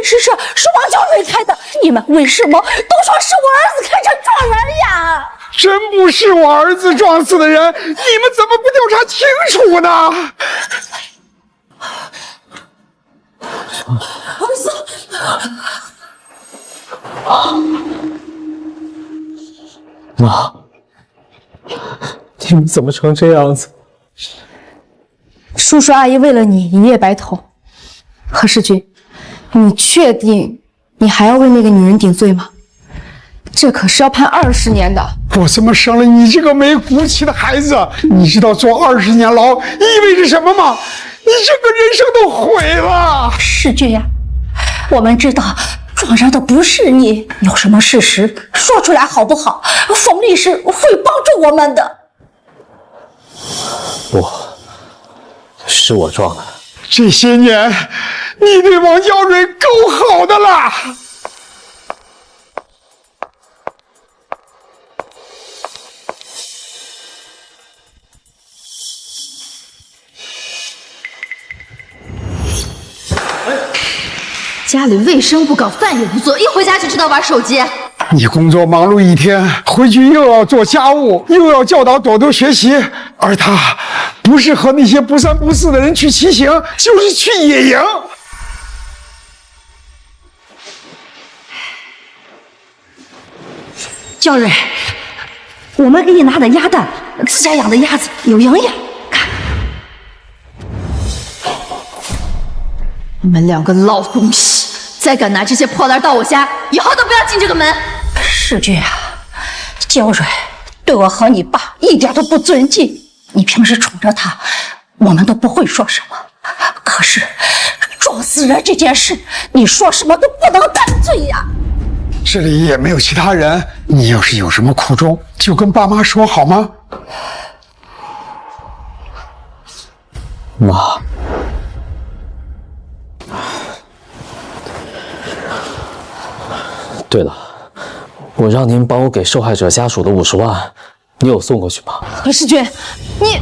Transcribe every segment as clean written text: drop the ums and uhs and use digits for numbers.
会之事是王教授开的，你们为什么都说是我儿子开成撞人呀？真不是我儿子撞死的人，你们怎么不调查清楚呢？儿子，妈，你们怎么成这样子？叔叔阿姨为了你一夜白头。何世军，你确定你还要为那个女人顶罪吗？这可是要判20年的。我怎么生了你这个没骨气的孩子？你知道坐20年牢意味着什么吗？你整个人生都毁了。世军呀，我们知道撞人的不是你，有什么事实说出来好不好？冯律师会帮助我们的。不，是我撞的。这些年，你对王娇蕊够好的了。家里卫生不搞，饭也不做，一回家就知道玩手机。你工作忙碌一天，回去又要做家务，又要教导朵朵学习，而他不是和那些不三不四的人去骑行，就是去野营。娇蕊，我们给你拿的鸭蛋，自家养的鸭子有营养，看。你们两个老东西，再敢拿这些破烂到我家，以后都不要进这个门。世军啊，娇蕊对我和你爸一点都不尊敬，你平时宠着他，我们都不会说什么。可是撞死人这件事，你说什么都不能担罪呀。这里也没有其他人，你要是有什么苦衷，就跟爸妈说好吗？妈，对了，我让您帮我给受害者家属的50万，你有送过去吗？何世军，你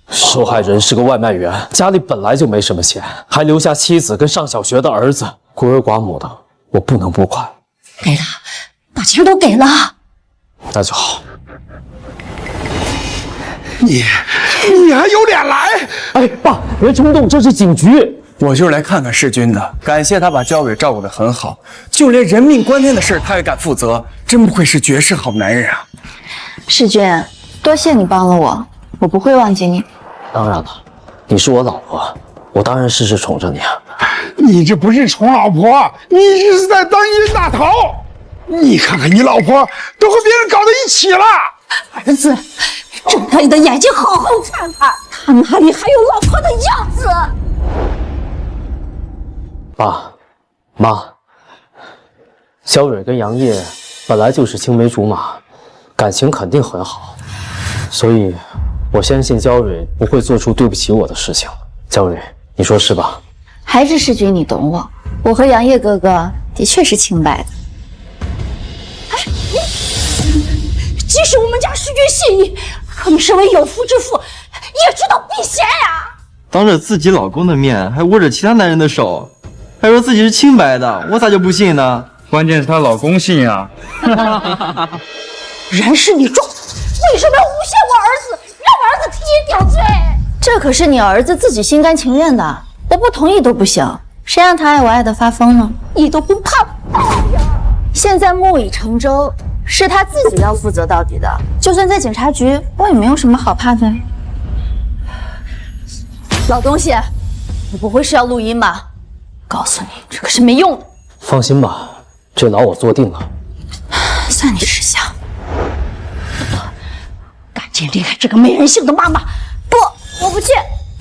受害人是个外卖员，家里本来就没什么钱，还留下妻子跟上小学的儿子，孤儿寡母的，我不能不款。给了，把钱都给了。那就好。你还有脸来？哎，爸，别冲动，这是警局。我就是来看看世军的，感谢他把娇蕊照顾得很好，就连人命关天的事他也敢负责，真不愧是绝世好男人啊！世军，多谢你帮了我，我不会忘记你。当然了，你是我老婆，我当然事事宠着你啊。你这不是宠老婆，你这是在当冤大头。你看看你老婆都和别人搞到一起了。儿子，睁开你的眼睛，好好看看，他哪里还有老婆的样子？爸妈，肖蕊跟杨烨本来就是青梅竹马，感情肯定很好，所以我相信焦蕊不会做出对不起我的事情。焦蕊，你说是吧？还是世军你懂我，我和杨烨哥哥的确是清白的。即使我们家世军信你，可你身为有妇之夫，也知道避嫌呀。当着自己老公的面还握着其他男人的手，还说自己是清白的，我咋就不信呢？关键是她老公信啊！人是你撞，为什么要诬陷我儿子，让我儿子替你顶罪？这可是你儿子自己心甘情愿的，我不同意都不行。谁让他爱我爱得发疯呢？你都不怕报应？现在木已成舟，是他自己要负责到底的。就算在警察局，我也没有什么好怕的呀。老东西，你不会是要录音吧？告诉你，这可是没用的。放心吧，这牢我坐定了。算你识相，赶紧离开这个没人性的妈妈！不，我不去，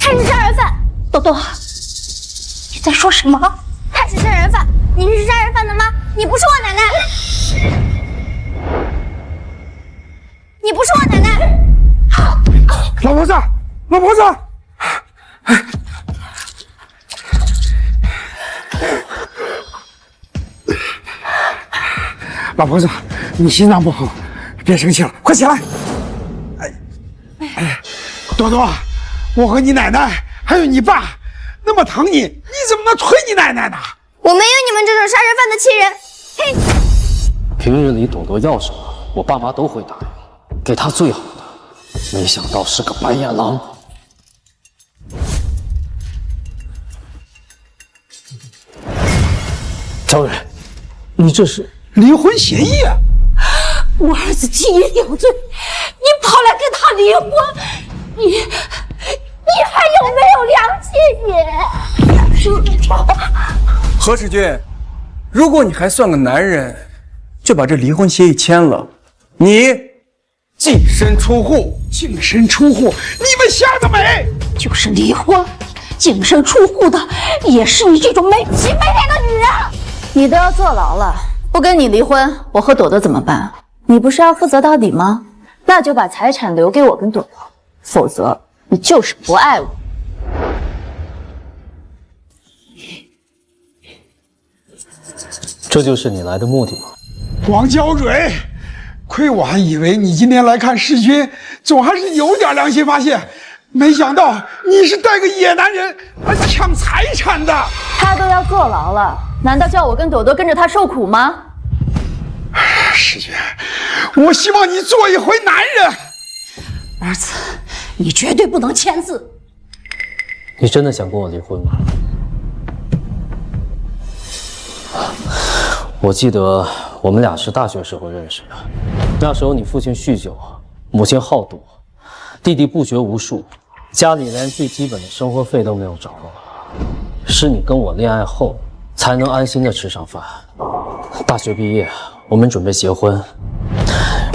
他是杀人犯。豆豆，你在说什么？他是杀人犯，你是杀人犯的妈，你不是我奶奶，你不是我奶奶。老婆子，老婆子，老婆子，你心脏不好，别生气了，快起来。朵朵，我和你奶奶还有你爸那么疼你，你怎么能推你奶奶呢？我没有你们这种杀人犯的亲人。嘿，平日里朵朵要什么，我爸妈都会答应，给她最好的。没想到是个白眼狼。焦蕊，你这是离婚协议啊！我儿子基因定罪，你跑来跟他离婚，你还有没有良心？何世军，如果你还算个男人，就把这离婚协议签了，你净身出户。净身出户，你们想得美！就是离婚，净身出户的也是你这种没皮没脸的女人。你都要坐牢了，不跟你离婚，我和朵朵怎么办？你不是要负责到底吗？那就把财产留给我跟朵朵，否则你就是不爱我。这就是你来的目的吗？王焦蕊，亏我还以为你今天来看世君，总还是有点良心发现，没想到你是带个野男人来抢财产的。他都要坐牢了，难道叫我跟朵朵跟着他受苦吗？世君，我希望你做一回男人。儿子，你绝对不能签字。你真的想跟我离婚吗？我记得我们俩是大学时候认识的，那时候你父亲酗酒，母亲好赌，弟弟不学无术，家里连最基本的生活费都没有着落。是你跟我恋爱后，才能安心的吃上饭。大学毕业，我们准备结婚，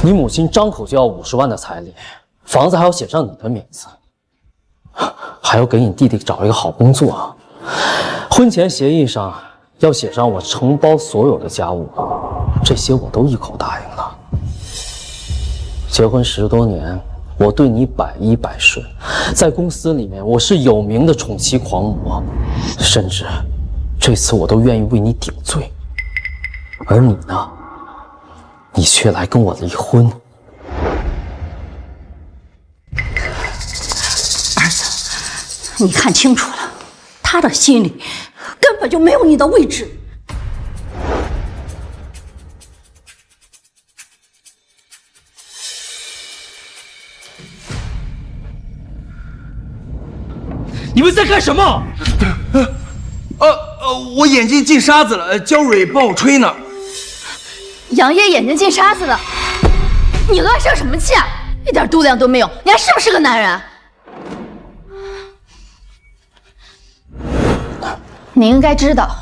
你母亲张口就要50万的彩礼，房子还要写上你的名字，还要给你弟弟找一个好工作。婚前协议上要写上我承包所有的家务，这些我都一口答应了。结婚10多年，我对你百依百顺，在公司里面我是有名的宠妻狂魔，甚至这次我都愿意为你顶罪。而你呢？你却来跟我离婚。儿子，你看清楚了，他的心里根本就没有你的位置。你们在干什么？我眼睛进沙子了，焦蕊帮我吹呢。杨烨眼睛进沙子了，你乱生什么气啊？一点度量都没有，你还是不是个男人？你应该知道，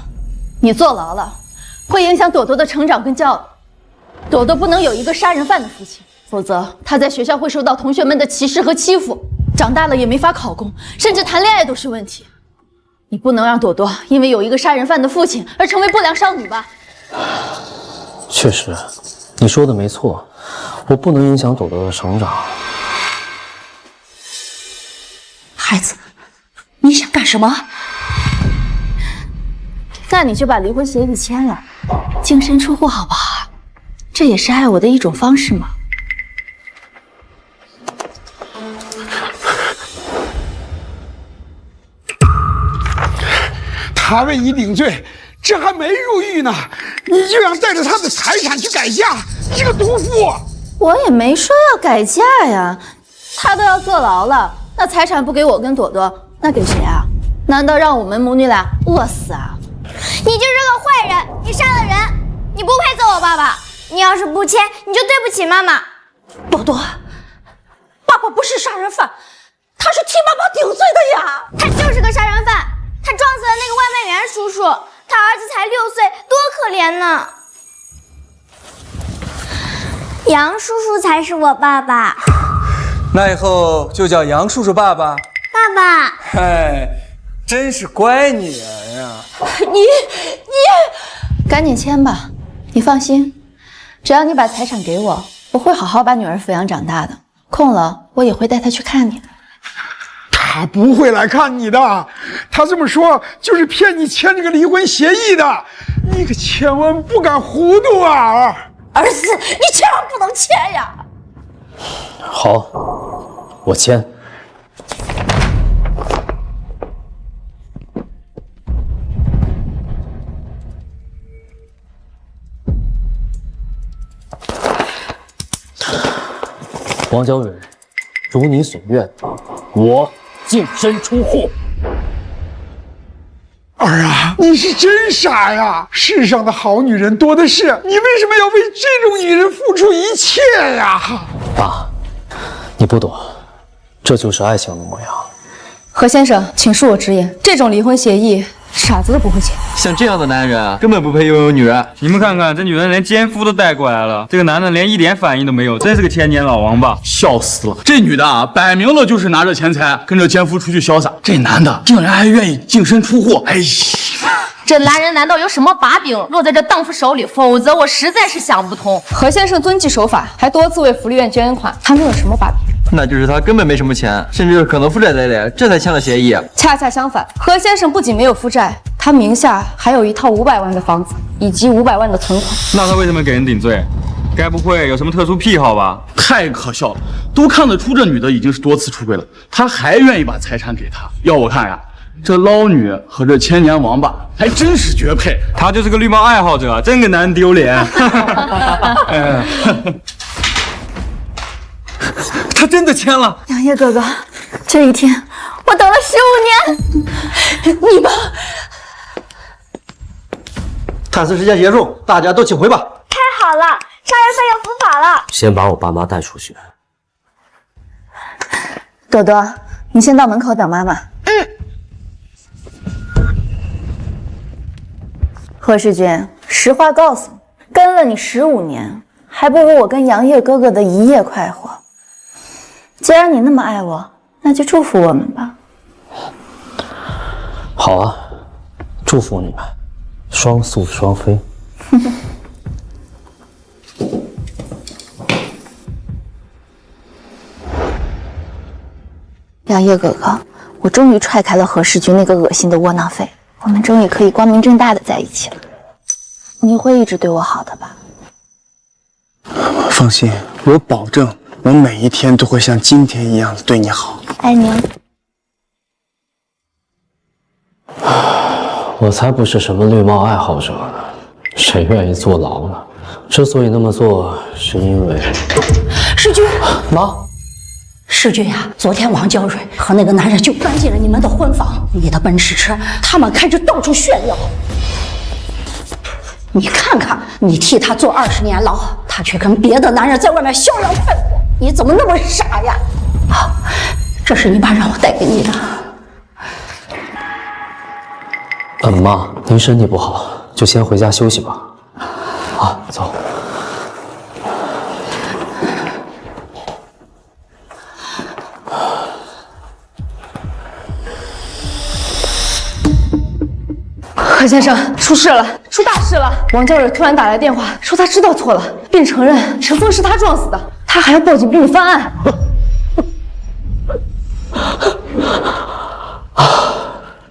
你坐牢了，会影响朵朵的成长跟教育。朵朵不能有一个杀人犯的父亲，否则她在学校会受到同学们的歧视和欺负，长大了也没法考公，甚至谈恋爱都是问题。你不能让朵朵因为有一个杀人犯的父亲而成为不良少女吧？确实，你说的没错，我不能影响朵朵的成长。孩子，你想干什么？那你就把离婚协议签了，净身出户好不好？这也是爱我的一种方式嘛。他为你顶罪，这还没入狱呢，你就想带着他的财产去改嫁，你这个毒妇！我也没说要改嫁呀，他都要坐牢了，那财产不给我跟朵朵，那给谁啊？难道让我们母女俩饿死啊？你就是个坏人，你杀了人，你不配做我爸爸。你要是不签，你就对不起妈妈。朵朵，爸爸不是杀人犯，他是替妈妈顶罪的呀。他就是个杀人犯，他撞死了那个外卖员叔叔，他儿子才6岁，多可怜呢。杨叔叔才是我爸爸。那以后就叫杨叔叔爸爸。爸爸，嗨，真是乖女儿呀！你赶紧签吧，你放心，只要你把财产给我，我会好好把女儿抚养长大的。空了，我也会带她去看你的。他不会来看你的，他这么说就是骗你签这个离婚协议的，你可千万不敢糊涂啊！儿子，你千万不能签呀！好，我签。王娇蕊，如你所愿，我净身出户。儿啊，你是真傻呀！世上的好女人多的是，你为什么要为这种女人付出一切呀？爸，你不懂，这就是爱情的模样。何先生，请恕我直言，这种离婚协议，傻子都不会签。像这样的男人根本不配拥有女人。你们看看，这女人连奸夫都带过来了，这个男的连一点反应都没有，真是个千年老王八，笑死了！这女的啊，摆明了就是拿着钱财跟着奸夫出去潇洒，这男的竟然还愿意净身出户，哎呀！这男人难道有什么把柄落在这荡妇手里？否则我实在是想不通。何先生遵纪守法，还多次为福利院捐款，他能有什么把柄？那就是他根本没什么钱，甚至可能负债累累，这才签了协议。恰恰相反，何先生不仅没有负债，他名下还有一套500万的房子，以及500万的存款。那他为什么给人顶罪？该不会有什么特殊癖好吧？太可笑了，都看得出这女的已经是多次出轨了，他还愿意把财产给他。要我看呀，这捞女和这千年王八还真是绝配。他就是个绿帽爱好者，真给男人丢脸。他真的签了。杨烨哥哥，这一天我等了15年。你们探视时间结束，大家都请回吧。太好了，杀人犯要伏法了。先把我爸妈带出去。朵朵，你先到门口等妈妈。贺世军，实话告诉你，跟了你15年，还不如我跟杨烨哥哥的一夜快活。既然你那么爱我，那就祝福我们吧。好啊，祝福你们双宿双飞。杨烨哥哥，我终于踹开了何世军那个恶心的窝囊废，我们终于可以光明正大的在一起了。你会一直对我好的吧？放心，我保证，我每一天都会像今天一样的对你好。爱你。我才不是什么绿帽爱好者呢，谁愿意坐牢呢？之所以那么做，是因为世军，妈。世军呀，昨天王娇蕊和那个男人就钻进了你们的婚房，你的奔驰车，他们开着到处炫耀。你看看，你替他坐20年牢，他却跟别的男人在外面逍遥快活，你怎么那么傻呀？好，这是你爸让我带给你的。妈，您身体不好，就先回家休息吧。啊，走。何先生，出事了，出大事了！王娇蕊突然打来电话，说她知道错了，并承认陈峰是她撞死的，她还要报警并翻案。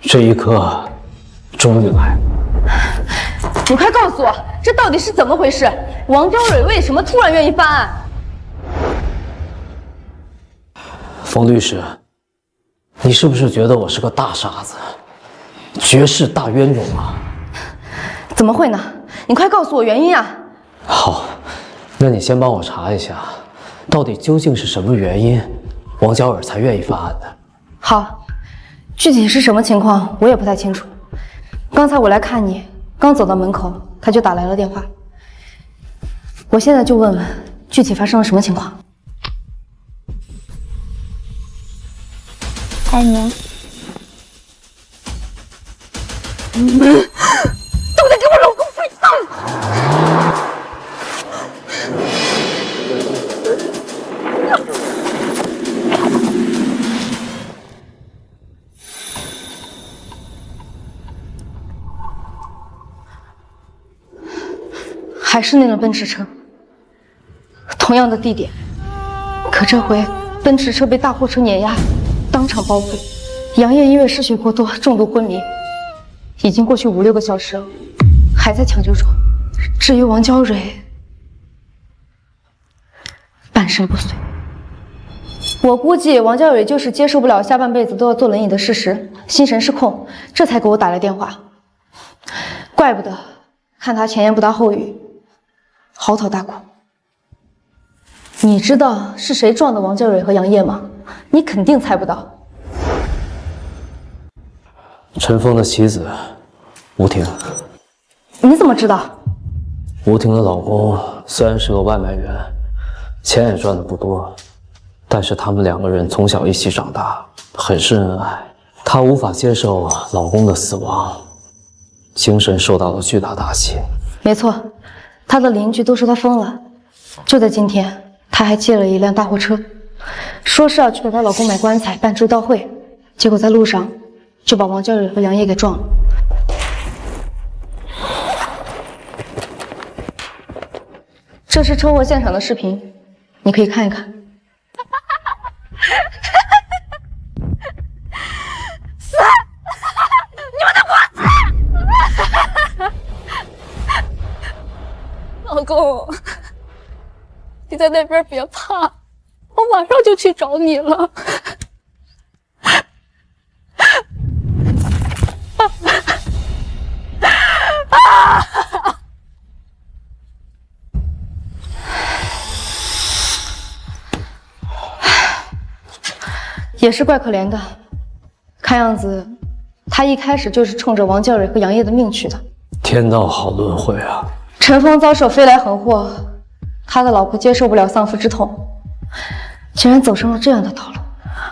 这一刻终于来了。你快告诉我，这到底是怎么回事？王娇蕊为什么突然愿意翻案？冯律师，你是不是觉得我是个大傻子？绝世大冤种啊！怎么会呢？你快告诉我原因啊！好，那你先帮我查一下，到底究竟是什么原因，王娇蕊才愿意翻案的？好，具体是什么情况我也不太清楚。刚才我来看你，刚走到门口，他就打来了电话。我现在就问问，具体发生了什么情况？爱你。你们都在给我老公睡觉！还是那辆奔驰车，同样的地点，可这回奔驰车被大货车碾压，当场报废。杨烨因为失血过多重度昏迷。已经过去5、6个小时了，还在抢救中。至于王娇蕊，半身不遂。我估计王娇蕊就是接受不了下半辈子都要坐轮椅的事实，心神失控，这才给我打来电话。怪不得看她前言不搭后语，嚎啕大哭。你知道是谁撞的王娇蕊和杨烨吗？你肯定猜不到。陈峰的妻子吴婷。你怎么知道？吴婷的老公虽然是个外卖员，钱也赚的不多，但是他们2个人从小一起长大，很是恩爱。她无法接受老公的死亡，精神受到了巨大打击。没错，她的邻居都说她疯了。就在今天，她还借了一辆大货车，说是要去给她老公买棺材办追悼会，结果在路上就把王娇蕊和杨烨给撞了。这是车祸现场的视频，你可以看一看。死！你们都给我死！老公，你在那边别怕，我马上就去找你了。也是怪可怜的，看样子他一开始就是冲着王娇蕊和杨烨的命去的。天道好轮回啊！陈峰遭受飞来横祸，他的老婆接受不了丧夫之痛，竟然走上了这样的道路。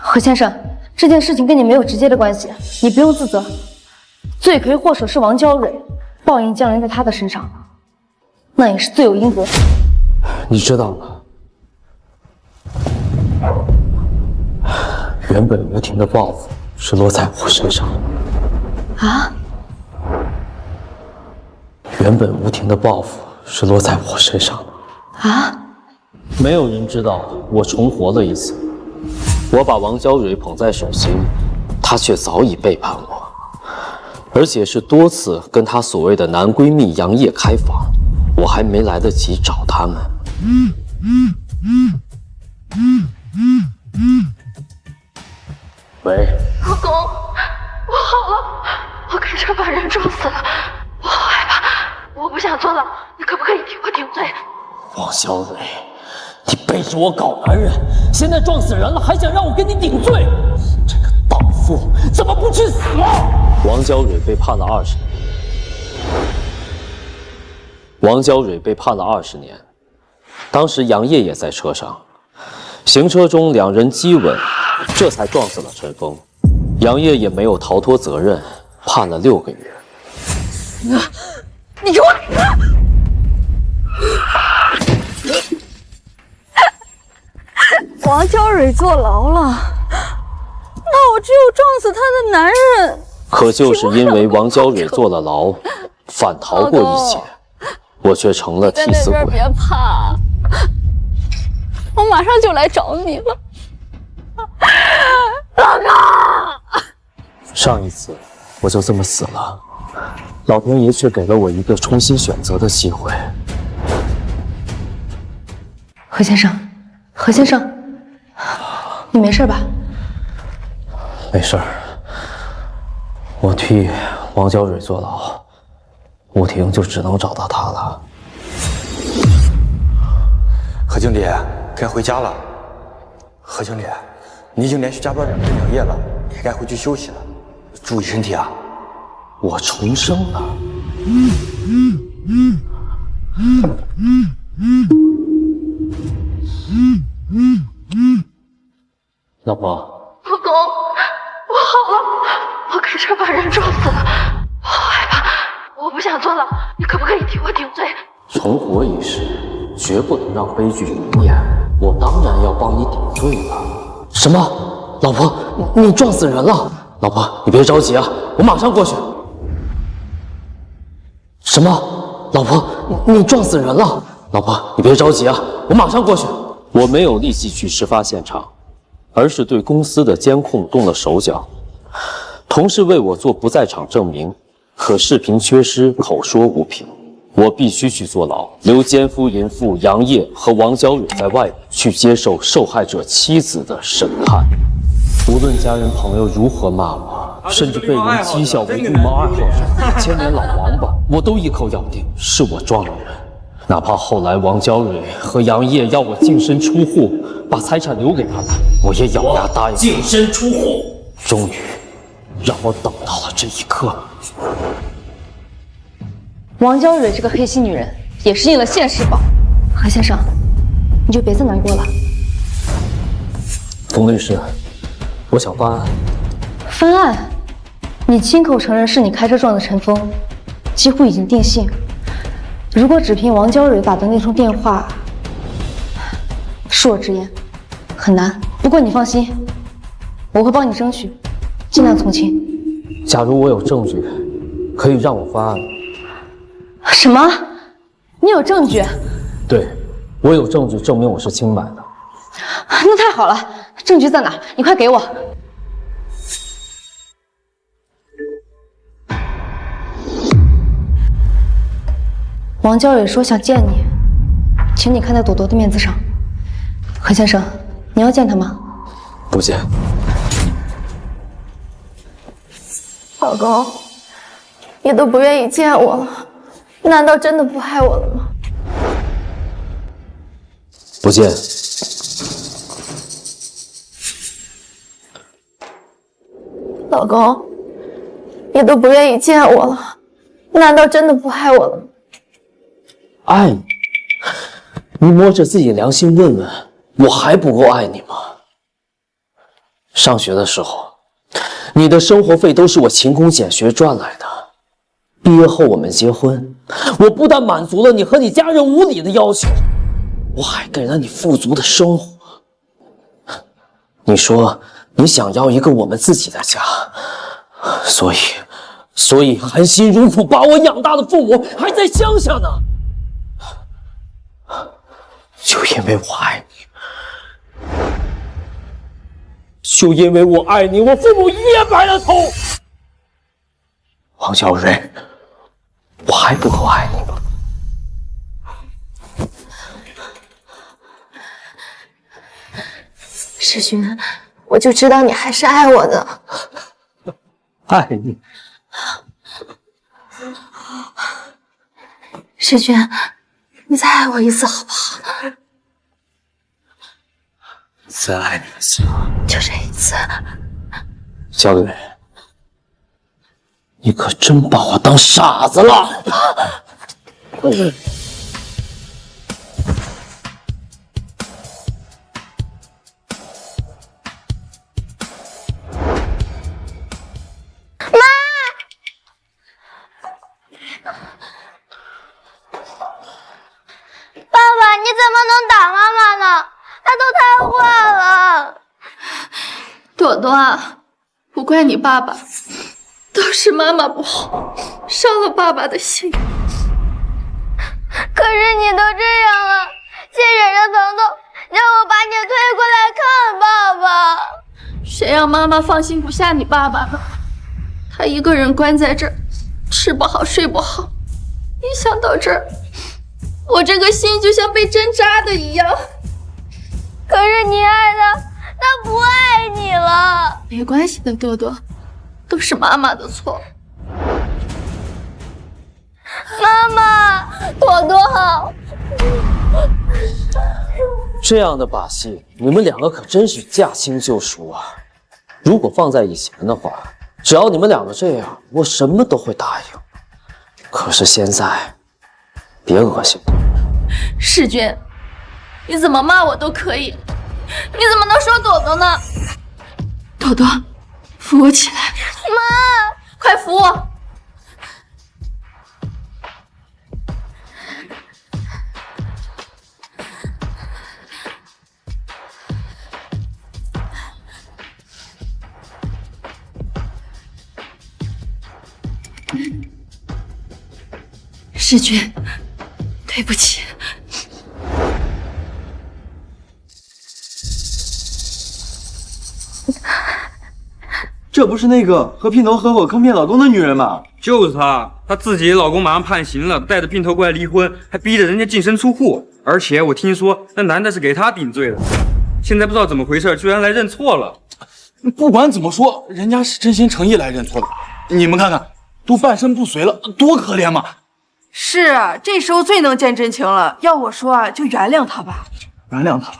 何先生，这件事情跟你没有直接的关系，你不用自责。罪魁祸首是王娇蕊，报应降临在她的身上，那也是罪有应得。你知道吗？原本吴婷的报复是落在我身上的。啊？原本吴婷的报复是落在我身上的。啊？没有人知道我重活了一次。我把王娇蕊捧在手心，她却早已背叛我，而且是多次跟她所谓的男闺蜜杨烨开房，我还没来得及找他们。喂，老公，我好了，我开车把人撞死了，我好害怕，我不想坐牢，你可不可以替我顶罪？王小蕊，你背着我搞男人，现在撞死人了，还想让我跟你顶罪？这个荡妇怎么不去死啊？王娇蕊被判了20年。王娇蕊被判了20年，当时杨烨也在车上，行车中2人激吻，这才撞死了陈峰。杨烨也没有逃脱责任，判了6个月。你给我死！王娇蕊坐牢了，那我只有撞死她的男人。可就是因为王娇蕊坐了牢，反逃过一劫，我却成了替死鬼。别怕，我马上就来找你了，老公。上一次我就这么死了，老天爷却给了我一个重新选择的机会。何先生，何先生，你没事吧？没事儿，我替王娇蕊坐牢，吴婷就只能找到她了。何经理，该回家了。何经理，你已经连续加班2天2夜了，也该回去休息了，注意身体啊！我重生了。老婆，老公，我好了，我开车把人撞死了，我好害怕，我不想坐牢，你可不可以替我顶罪？重活一世，绝不能让悲剧重演，我当然要帮你顶罪了。什么？老婆，你撞死人了？老婆，你别着急啊，我马上过去。什么？老婆，你撞死人了？老婆，你别着急啊，我马上过去。我没有立即去事发现场，而是对公司的监控动了手脚。同事为我做不在场证明，可视频缺失，口说无凭。我必须去坐牢，留奸夫淫妇杨烨和王娇蕊在外面去接受受害者妻子的审判。无论家人朋友如何骂我，甚至被人讥笑为绿帽2号人、千年老王八，我都一口咬定是我撞了人。哪怕后来王娇蕊和杨烨要我净身出户，把财产留给他们，我也咬牙答应。净身出户，终于让我等到了这一刻。王娇蕊这个黑心女人也是应了现世报。何先生，你就别再难过了。冯律师，我想翻案。翻案？你亲口承认是你开车撞的陈峰，几乎已经定性。如果只凭王娇蕊打的那通电话，恕我直言，很难。不过你放心，我会帮你争取，尽量从轻。假如我有证据，可以让我翻案。什么？你有证据？对，我有证据证明我是清白的。那太好了，证据在哪？你快给我。王娇蕊说想见你，请你看在朵朵的面子上。何先生，你要见她吗？不见。老公，你都不愿意见我了，难道真的不爱我了吗？不见。老公，你都不愿意见我了，难道真的不爱我了吗？爱你？你摸着自己良心问问，我还不够爱你吗？上学的时候，你的生活费都是我勤工俭学赚来的。毕业后我们结婚，我不但满足了你和你家人无理的要求，我还给了你富足的生活。你说你想要一个我们自己的家，所以含辛茹苦把我养大的父母还在乡下呢。就因为我爱你，就因为我爱你，我父母也白了头。王小蕊，我还不够爱你吗？世勋，我就知道你还是爱我的。爱你。世勋，你再爱我一次好不好？再爱你一次，就这一次。小蕊，你可真把我当傻子了。你怎么能打妈妈呢？她都太坏了。朵朵啊，不怪你爸爸，都是妈妈不好，伤了爸爸的心。可是你都这样了，亲忍着疼痛，让我把你推过来看爸爸。谁让妈妈放心不下你爸爸呢？他一个人关在这儿，吃不好睡不好，一想到这儿，我这个心就像被针扎的一样。可是你爱他，他不爱你了。没关系的，多多，都是妈妈的错。妈妈，多多，这样的把戏，你们两个可真是驾轻就熟啊！如果放在以前的话，只要你们两个这样，我什么都会答应。可是现在，别恶心我。世君，你怎么骂我都可以，你怎么能说朵朵呢？朵朵，扶我起来！妈，快扶我！世君，对不起。这不是那个和姘头合伙坑骗老公的女人吗？就是她，她自己老公马上判刑了，带着姘头过来离婚，还逼着人家净身出户。而且我听说那男的是给她顶罪的，现在不知道怎么回事，居然来认错了。不管怎么说，人家是真心诚意来认错的。你们看看，都半身不遂了，多可怜嘛！是啊，这时候最能见真情了。要我说啊，就原谅他吧。原谅他。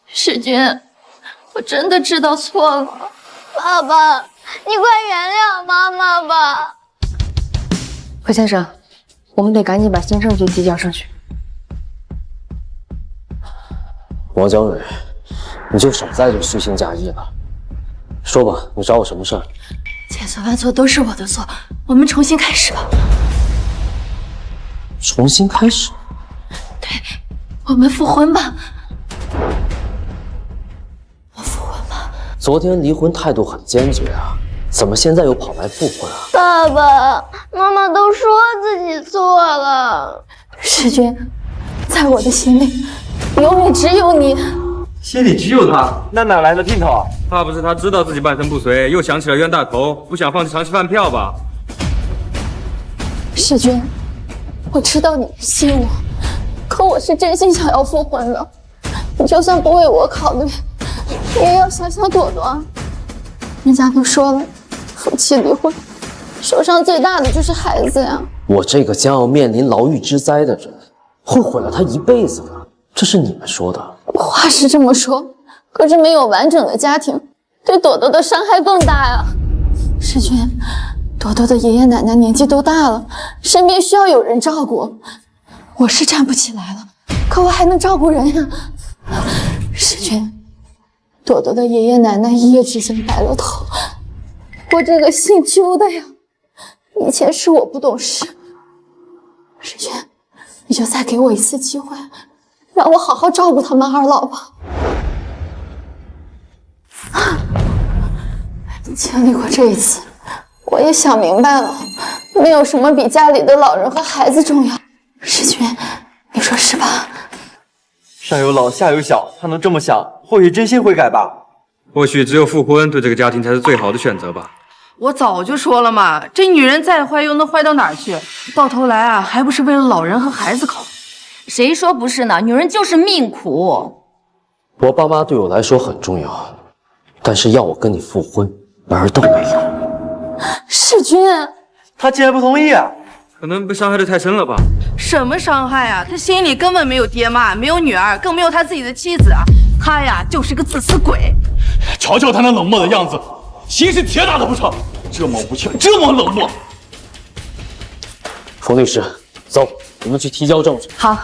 世君，我真的知道错了。爸爸，你快原谅妈妈吧。何先生，我们得赶紧把新证据递交上去。王小蕊，你就少在这虚情假意了。说吧，你找我什么事儿？千错万错都是我的错，我们重新开始吧。重新开始？对，我们复婚吧。昨天离婚态度很坚决啊，怎么现在又跑来复婚啊？爸爸妈妈都说自己错了。世君，在我的心里，永远只有你。心里只有他，那哪来的姘头？怕不是他知道自己半身不遂，又想起了冤大头，不想放弃长期饭票吧？世君，我知道你信我，可我是真心想要复婚的。你就算不为我考虑，你也要想想朵朵。人家都说了，夫妻离婚，受伤最大的就是孩子呀。我这个将要面临牢狱之灾的人，会毁了他一辈子的，这是你们说的。话是这么说，可是没有完整的家庭，对朵朵的伤害更大呀。世君，朵朵的爷爷奶奶年纪都大了，身边需要有人照顾。我是站不起来了，可我还能照顾人呀。世君，朵朵的爷爷奶奶一夜之间白了头，我这个姓邱的呀，以前是我不懂事。世君，你就再给我一次机会，让我好好照顾他们二老吧。经历过这一次，我也想明白了，没有什么比家里的老人和孩子重要。世君，你说是吧？上有老下有小，他能这么想，或许真心会改吧。或许只有复婚对这个家庭才是最好的选择吧。我早就说了嘛，这女人再坏又能坏到哪儿去？到头来啊，还不是为了老人和孩子考虑。谁说不是呢？女人就是命苦。我爸妈对我来说很重要，但是要我跟你复婚，门都没有。世君，他竟然不同意啊！可能被伤害的太深了吧？什么伤害啊？他心里根本没有爹妈，没有女儿，更没有他自己的妻子啊！他呀，就是个自私鬼。瞧瞧他那冷漠的样子，心是铁打的不成？这么无情，这么冷漠。冯律师，走，我们去提交证据。好。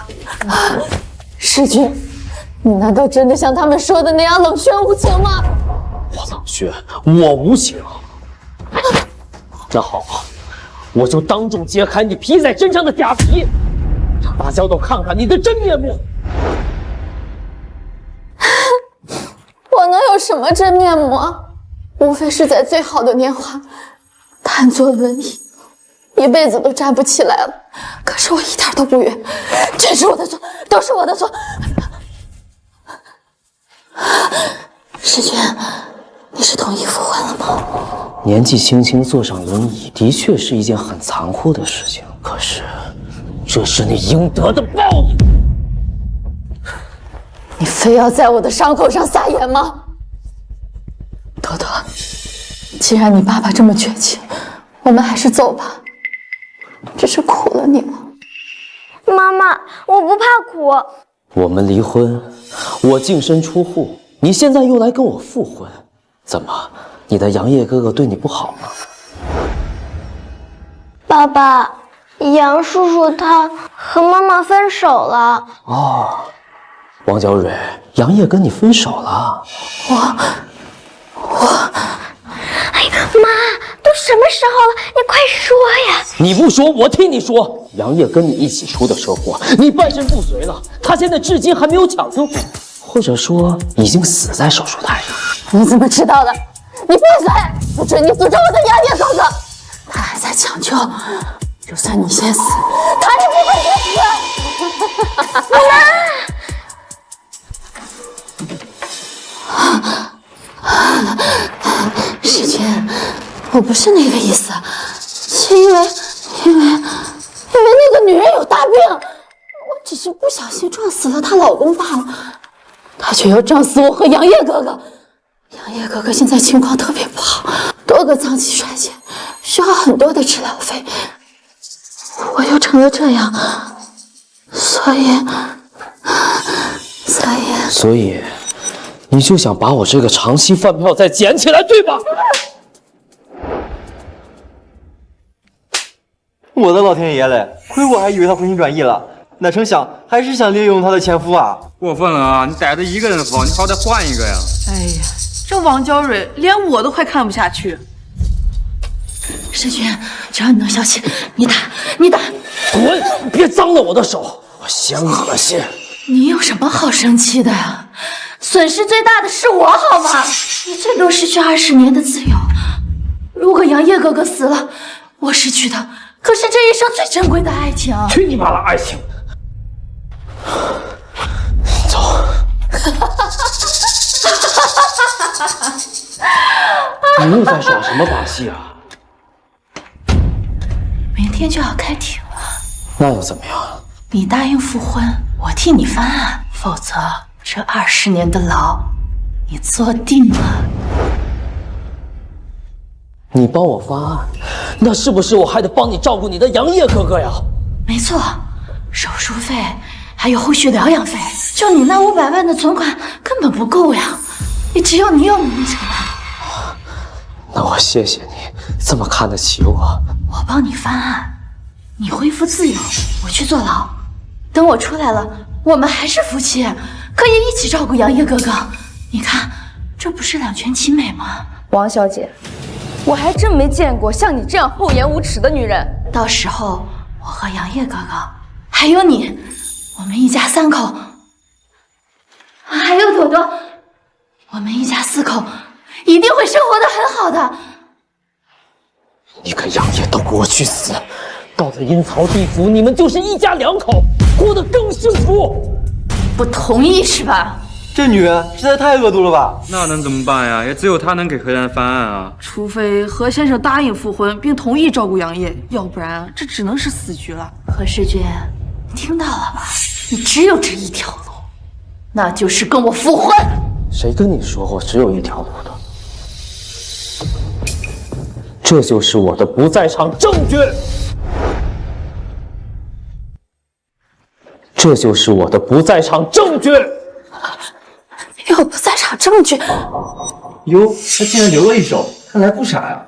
世君，你难道真的像他们说的那样冷血无情吗？我冷血，我无情。那好，我就当众揭开你披在身上的假皮，让大家都看看你的真面目。我能有什么真面目啊？无非是在最好的年华瘫坐轮椅，一辈子都站不起来了。可是我一点都不冤，全是我的错，都是我的错。世君，你是同意复婚了吗？年纪轻轻坐上轮椅，的确是一件很残酷的事情。可是，这是你应得的报应。你非要在我的伤口上撒盐吗？朵朵，既然你爸爸这么绝情，我们还是走吧。只是苦了你了。妈妈，我不怕苦。我们离婚，我净身出户，你现在又来跟我复婚，怎么？你的杨业哥哥对你不好吗？爸爸，杨叔叔他和妈妈分手了。哦，王小蕊，杨业跟你分手了。哎呀，妈，都什么时候了？你快说呀！你不说，我替你说。杨业跟你一起出的车祸，你半身不遂了，他现在至今还没有抢救，或者说已经死在手术台上。你怎么知道的？你闭嘴！不准你诅咒我的杨业哥哥！他还在抢救，就算你先死，他也不会死。妈，世君，我不是那个意思，是因为那个女人有大病，我只是不小心撞死了她老公罢了，她却要撞死我和杨业哥哥。杨业哥哥现在情况特别不好，多个脏器衰竭，需要很多的治疗费，我又成了这样，所以，你就想把我这个长期饭票再捡起来，对吧？我的老天爷嘞！亏我还以为他回心转意了，哪成想还是想利用他的前夫啊！过分了啊！你逮着一个人跑，你好歹换一个呀！哎呀，这王娇蕊连我都快看不下去。世君，只要你能消气，你打！滚！别脏了我的手，我嫌恶心。你有什么好生气的呀？损失最大的是我，好吗？你最多失去20年的自由。如果杨烨哥哥死了，我失去的可是这一生最珍贵的爱情。去你妈的爱情！走。你又在耍什么把戏啊？明天就要开庭了，那又怎么样？你答应复婚，我替你翻案，否则这20年的牢你坐定了。你帮我翻案，那是不是我还得帮你照顾你的杨烨哥哥呀？没错，手术费还有后续疗养费，就你那500万的存款根本不够呀，也只有你有能力承担。那我谢谢你这么看得起我。我帮你翻案，你恢复自由，我去坐牢。等我出来了，我们还是夫妻，可以一起照顾杨烨哥哥。你看，这不是两全其美吗？王小姐，我还真没见过像你这样厚颜无耻的女人。到时候我和杨烨哥哥，还有你，我们一家3口，还有朵朵，我们一家4口一定会生活得很好的。你跟杨烨都给我去死！到了阴曹地府，你们就是一家2口，过得更幸福。不同意是吧？这女人实在太恶毒了吧？那能怎么办呀？也只有她能给何然翻案啊。除非何先生答应复婚并同意照顾杨烨，要不然这只能是死局了。何世君，你听到了吧？你只有这一条路，那就是跟我复婚。谁跟你说过只有一条路的？这就是我的不在场证据。这就是我的不在场证据。有不在场证据？哟，他竟然留了一手，看来不傻呀。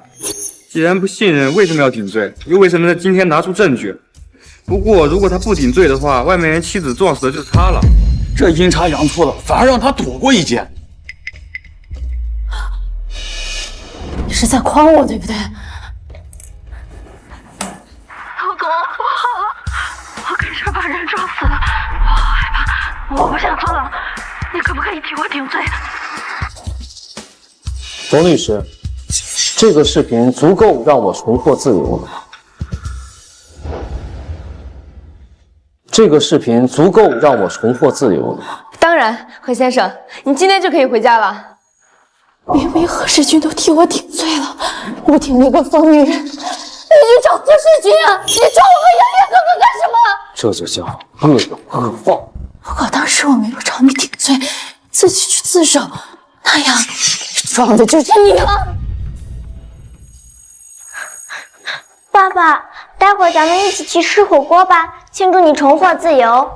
既然不信任，为什么要顶罪？又为什么在今天拿出证据？不过，如果他不顶罪的话，外面人妻子撞死的就是他了。这阴差阳错的，反而让他躲过一劫。你是在诓我，对不对？老公，我好了，我开车把人撞死了，我好害怕，我不想坐牢，你可不可以替我顶罪？冯律师，这个视频足够让我重获自由了吗？这个视频足够让我重获自由了吗？当然，何先生，你今天就可以回家了。明明何世军都替我顶罪了，我听那个疯女人，你去找何世军啊！你找我和杨烨哥哥干什么？这就叫恶有恶报。如果当时我没有找你顶罪，自己去自首，那样撞的就是你了。爸爸，待会儿咱们一起去吃火锅吧，庆祝你重获自由。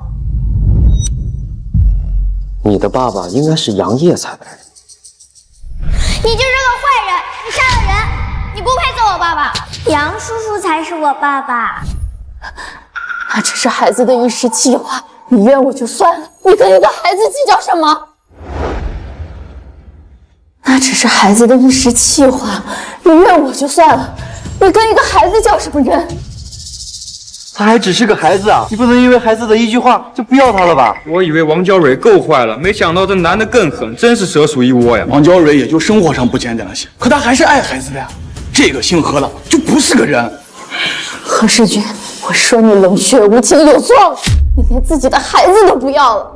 你的爸爸应该是杨烨才对。你就是个坏人，你杀了人，你不配做我爸爸。杨叔叔才是我爸爸。那只是孩子的一时气话，你怨我就算了，你跟一个孩子计较什么？那只是孩子的一时气话，你怨我就算了，你跟一个孩子较什么真？他还只是个孩子啊，你不能因为孩子的一句话就不要他了吧？我以为王娇蕊够坏了，没想到这男的更狠，真是蛇鼠一窝呀！王娇蕊也就生活上不检点了些，可她还是爱孩子的呀。这个姓何的就不是个人。何世军，我说你冷血无情有错了，你连自己的孩子都不要了。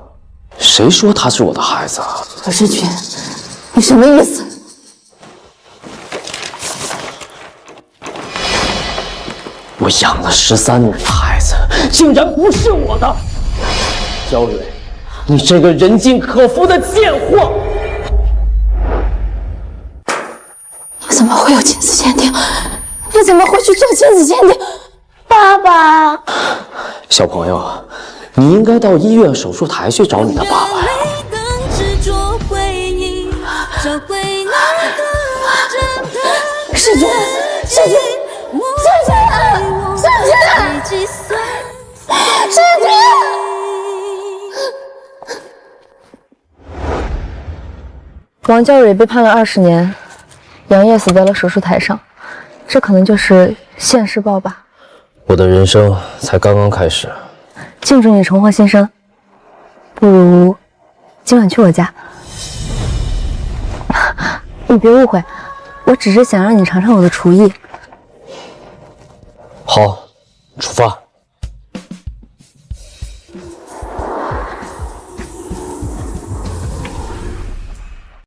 谁说他是我的孩子啊？何世军，你什么意思？我养了13年的孩子，竟然不是我的！娇蕊，你这个人尽可夫的贱货！你怎么会有金丝可怎么会去做亲子鉴定？爸爸，小朋友，你应该到医院手术台去找你的爸爸呀。世君，世君，世君，世君！王娇蕊被判了20年，杨烨死在了手术台上，这可能就是现世报吧。我的人生才刚刚开始。庆祝你重获新生，不如今晚去我家。你别误会，我只是想让你尝尝我的厨艺。好，出发。